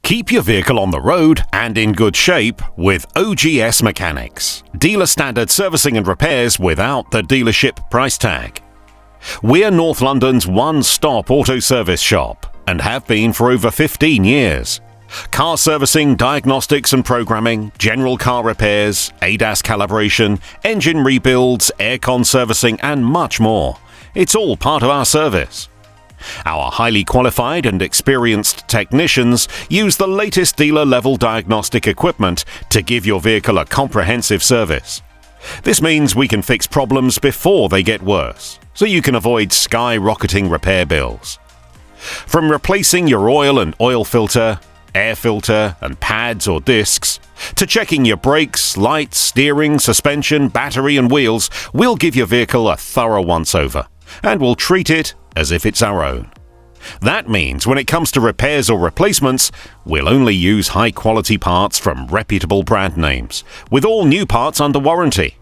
Keep your vehicle on the road and in good shape with OGS Mechanics. Dealer standard servicing and repairs without the dealership price tag. We're North London's one-stop auto service shop and have been for over 15 years. Car servicing, diagnostics and programming, general car repairs, ADAS calibration, engine rebuilds, aircon servicing and much more. It's all part of our service. Our highly qualified and experienced technicians use the latest dealer-level diagnostic equipment to give your vehicle a comprehensive service. This means we can fix problems before they get worse, so you can avoid skyrocketing repair bills. From replacing your oil and oil filter, air filter and pads or discs, to checking your brakes, lights, steering, suspension, battery and wheels, we'll give your vehicle a thorough once-over, and we'll treat it as if it's our own. That means when it comes to repairs or replacements, we'll only use high-quality parts from reputable brand names, with all new parts under warranty.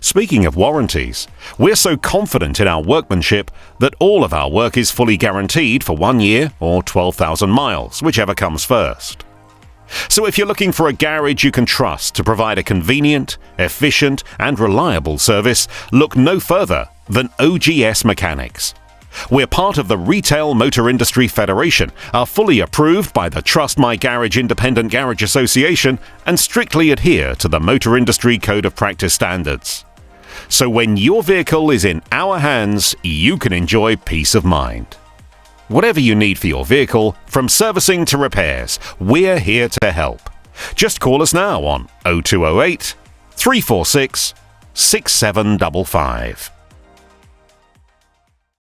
Speaking of warranties, we're so confident in our workmanship that all of our work is fully guaranteed for 1 year or 12,000 miles, whichever comes first. So if you're looking for a garage you can trust to provide a convenient, efficient and reliable service, look no further than OGS Mechanics. We're part of the Retail Motor Industry Federation, are fully approved by the Trust My Garage Independent Garage Association, and strictly adhere to the Motor Industry Code of Practice standards. So when your vehicle is in our hands, you can enjoy peace of mind. Whatever you need for your vehicle, from servicing to repairs, we're here to help. Just call us now on 0208 346 6755.